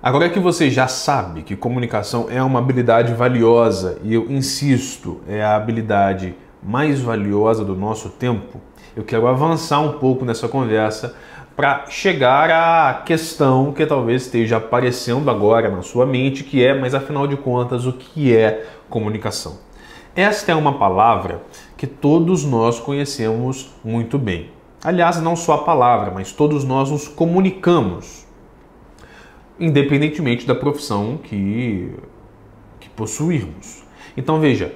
Agora que você já sabe que comunicação é uma habilidade valiosa, e eu insisto, é a habilidade mais valiosa do nosso tempo, eu quero avançar um pouco nessa conversa para chegar à questão que talvez esteja aparecendo agora na sua mente, que é, mas afinal de contas, o que é comunicação? Esta é uma palavra que todos nós conhecemos muito bem. Aliás, não só a palavra, mas todos nós nos comunicamos, independentemente da profissão que possuirmos. Então veja,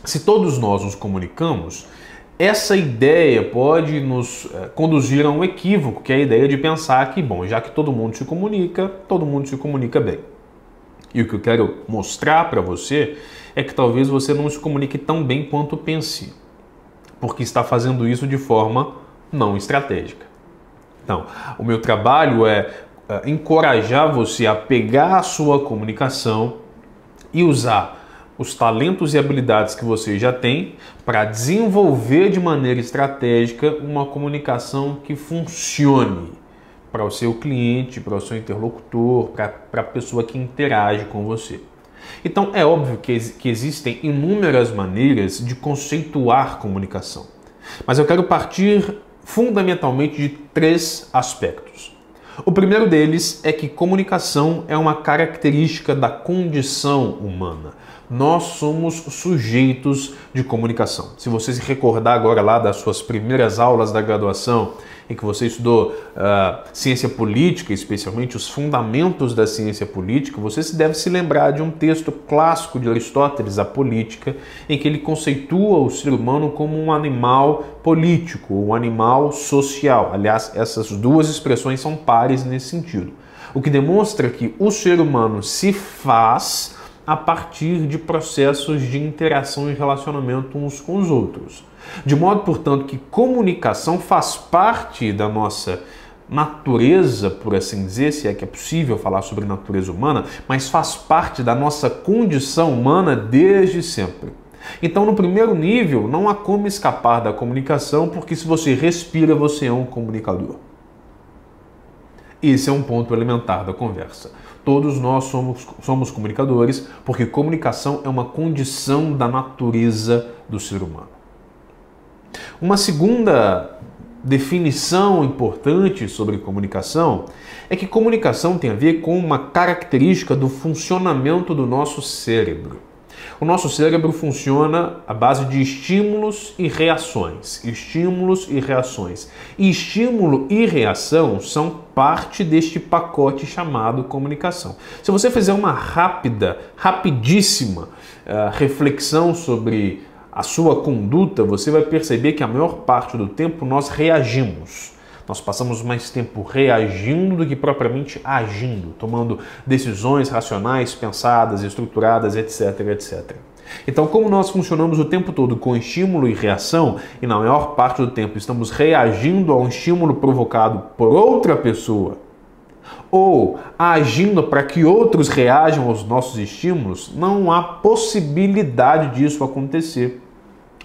se todos nós nos comunicamos, essa ideia pode nos conduzir a um equívoco, que é a ideia de pensar que, bom, já que todo mundo se comunica bem. E o que eu quero mostrar para você é que talvez você não se comunique tão bem quanto pense, porque está fazendo isso de forma não estratégica. Então, o meu trabalho é encorajar você a pegar a sua comunicação e usar os talentos e habilidades que você já tem para desenvolver de maneira estratégica uma comunicação que funcione para o seu cliente, para o seu interlocutor, para a pessoa que interage com você. Então é óbvio que existem inúmeras maneiras de conceituar comunicação, mas eu quero partir fundamentalmente de 3 aspectos. O primeiro deles é que comunicação é uma característica da condição humana. Nós somos sujeitos de comunicação. Se você se recordar agora lá das suas primeiras aulas da graduação, em que você estudou ciência política, especialmente os fundamentos da ciência política, você deve se lembrar de um texto clássico de Aristóteles, A Política, em que ele conceitua o ser humano como um animal político, um animal social. Aliás, essas duas expressões são pares nesse sentido. O que demonstra que o ser humano se faz a partir de processos de interação e relacionamento uns com os outros. De modo, portanto, que comunicação faz parte da nossa natureza, por assim dizer, se é que é possível falar sobre natureza humana, mas faz parte da nossa condição humana desde sempre. Então, no primeiro nível, não há como escapar da comunicação, porque se você respira, você é um comunicador. Esse é um ponto elementar da conversa. Todos nós somos comunicadores, porque comunicação é uma condição da natureza do ser humano. Uma segunda definição importante sobre comunicação é que comunicação tem a ver com uma característica do funcionamento do nosso cérebro. O nosso cérebro funciona à base de estímulos e reações. Estímulos e reações. E estímulo e reação são parte deste pacote chamado comunicação. Se você fizer uma rapidíssima reflexão sobre a sua conduta, você vai perceber que a maior parte do tempo nós reagimos. Nós passamos mais tempo reagindo do que propriamente agindo, tomando decisões racionais, pensadas, estruturadas, etc, etc. Então, como nós funcionamos o tempo todo com estímulo e reação, e na maior parte do tempo estamos reagindo a um estímulo provocado por outra pessoa, ou agindo para que outros reajam aos nossos estímulos, não há possibilidade disso acontecer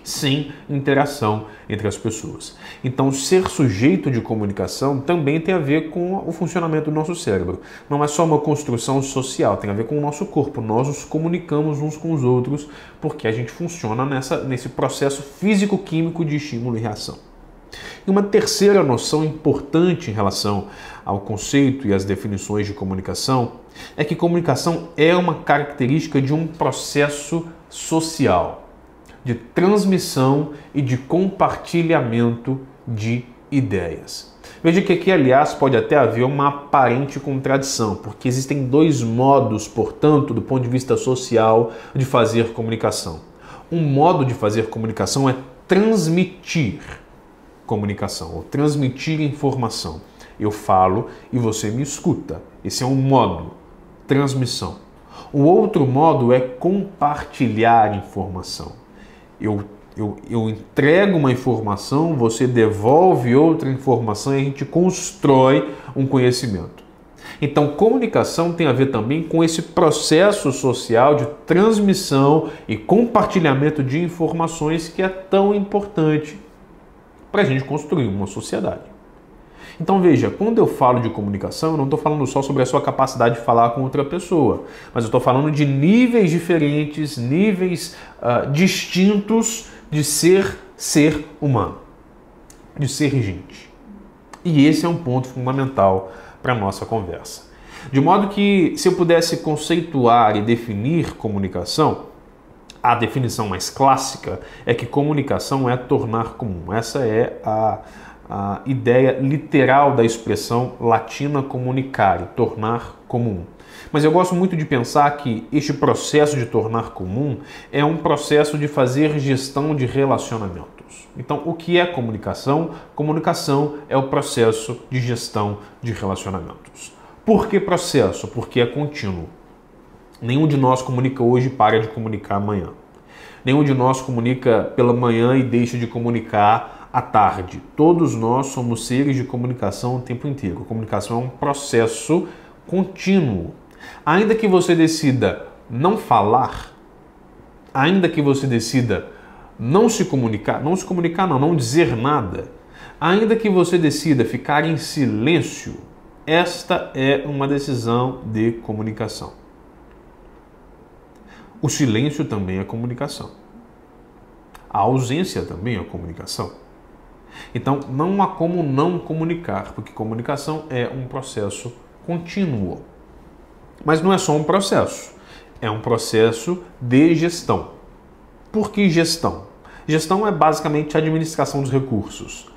sem interação entre as pessoas. Então, ser sujeito de comunicação também tem a ver com o funcionamento do nosso cérebro. Não é só uma construção social, tem a ver com o nosso corpo. Nós nos comunicamos uns com os outros porque a gente funciona nesse processo físico-químico de estímulo e reação. E uma terceira noção importante em relação ao conceito e às definições de comunicação é que comunicação é uma característica de um processo social, de transmissão e de compartilhamento de ideias. Veja que aqui, aliás, pode até haver uma aparente contradição, porque existem 2 modos, portanto, do ponto de vista social, de fazer comunicação. Um modo de fazer comunicação é transmitir comunicação, ou transmitir informação. Eu falo e você me escuta. Esse é um modo, transmissão. O outro modo é compartilhar informação. Eu entrego uma informação, você devolve outra informação e a gente constrói um conhecimento. Então, comunicação tem a ver também com esse processo social de transmissão e compartilhamento de informações que é tão importante para a gente construir uma sociedade. Então veja, quando eu falo de comunicação, eu não estou falando só sobre a sua capacidade de falar com outra pessoa, mas eu estou falando de níveis diferentes, níveis distintos de ser humano, de ser gente. E esse é um ponto fundamental para a nossa conversa. De modo que, se eu pudesse conceituar e definir comunicação, a definição mais clássica é que comunicação é tornar comum. Essa é a ideia literal da expressão latina comunicare, tornar comum. Mas eu gosto muito de pensar que este processo de tornar comum é um processo de fazer gestão de relacionamentos. Então, o que é comunicação? Comunicação é o processo de gestão de relacionamentos. Por que processo? Porque é contínuo. Nenhum de nós comunica hoje e para de comunicar amanhã. Nenhum de nós comunica pela manhã e deixa de comunicar à tarde. Todos nós somos seres de comunicação o tempo inteiro. A comunicação é um processo contínuo. Ainda que você decida não falar, ainda que você decida não dizer nada, ainda que você decida ficar em silêncio, esta é uma decisão de comunicação. O silêncio também é comunicação. A ausência também é comunicação. Então, não há como não comunicar, porque comunicação é um processo contínuo. Mas não é só um processo, é um processo de gestão. Por que gestão? Gestão é basicamente a administração dos recursos.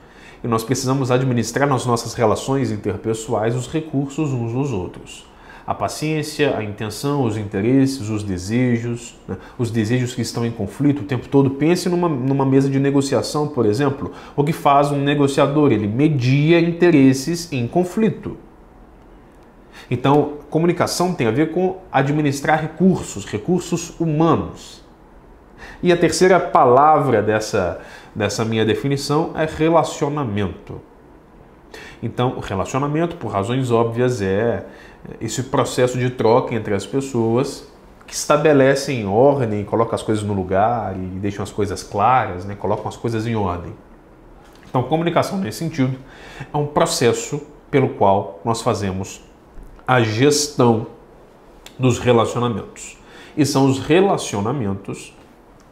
E nós precisamos administrar nas nossas relações interpessoais os recursos uns dos outros. A paciência, a intenção, os interesses, os desejos que estão em conflito o tempo todo. Pense numa mesa de negociação, por exemplo. O que faz um negociador? Ele media interesses em conflito. Então, comunicação tem a ver com administrar recursos humanos. E a terceira palavra dessa minha definição é relacionamento. Então, o relacionamento, por razões óbvias, é esse processo de troca entre as pessoas que estabelecem ordem, colocam as coisas no lugar e deixam as coisas claras, colocam as coisas em ordem. Então, comunicação, nesse sentido, é um processo pelo qual nós fazemos a gestão dos relacionamentos. E são os relacionamentos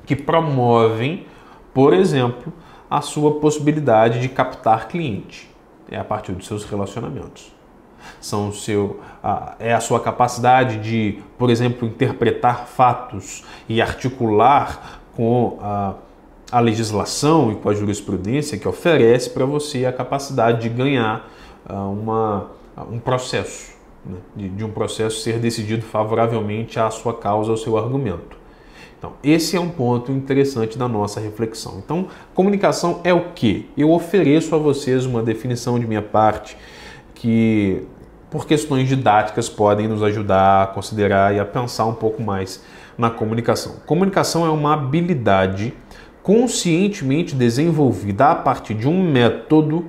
que promovem, por exemplo, a sua possibilidade de captar cliente. É a partir dos seus relacionamentos. É a sua capacidade de, por exemplo, interpretar fatos e articular com a legislação e com a jurisprudência que oferece para você a capacidade de ganhar um processo, de um processo ser decidido favoravelmente à sua causa, ao seu argumento. Então, esse é um ponto interessante da nossa reflexão. Então, comunicação é o quê? Eu ofereço a vocês uma definição de minha parte que, por questões didáticas, podem nos ajudar a considerar e a pensar um pouco mais na comunicação. Comunicação é uma habilidade conscientemente desenvolvida a partir de um método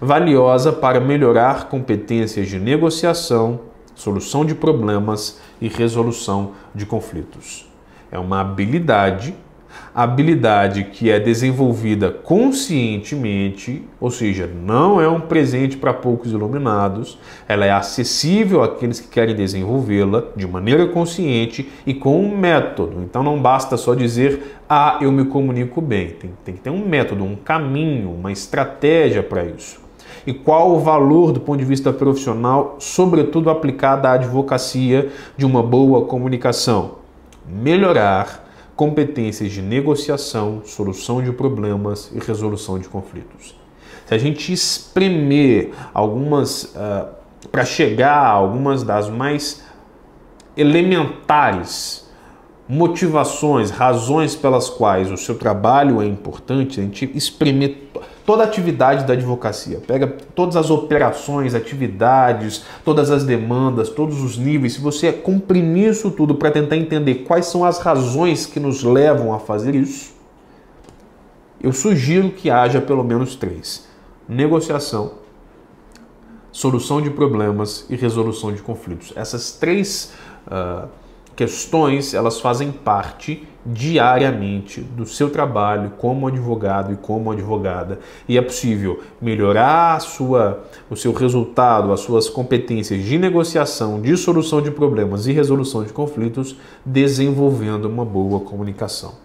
valiosa para melhorar competências de negociação, solução de problemas e resolução de conflitos. É uma habilidade que é desenvolvida conscientemente, ou seja, não é um presente para poucos iluminados, ela é acessível àqueles que querem desenvolvê-la de maneira consciente e com um método. Então não basta só dizer, eu me comunico bem. Tem que ter um método, um caminho, uma estratégia para isso. E qual o valor do ponto de vista profissional, sobretudo aplicado à advocacia, de uma boa comunicação? Melhorar competências de negociação, solução de problemas e resolução de conflitos. Se a gente espremer para chegar a algumas das mais elementares motivações, razões pelas quais o seu trabalho é importante, a gente espremer toda a atividade da advocacia, pega todas as operações, atividades, todas as demandas, todos os níveis, se você comprimir isso tudo para tentar entender quais são as razões que nos levam a fazer isso, eu sugiro que haja pelo menos 3. Negociação, solução de problemas e resolução de conflitos. Essas 3 questões, elas fazem parte diariamente do seu trabalho como advogado e como advogada. E é possível melhorar o seu resultado, as suas competências de negociação, de solução de problemas e resolução de conflitos, desenvolvendo uma boa comunicação.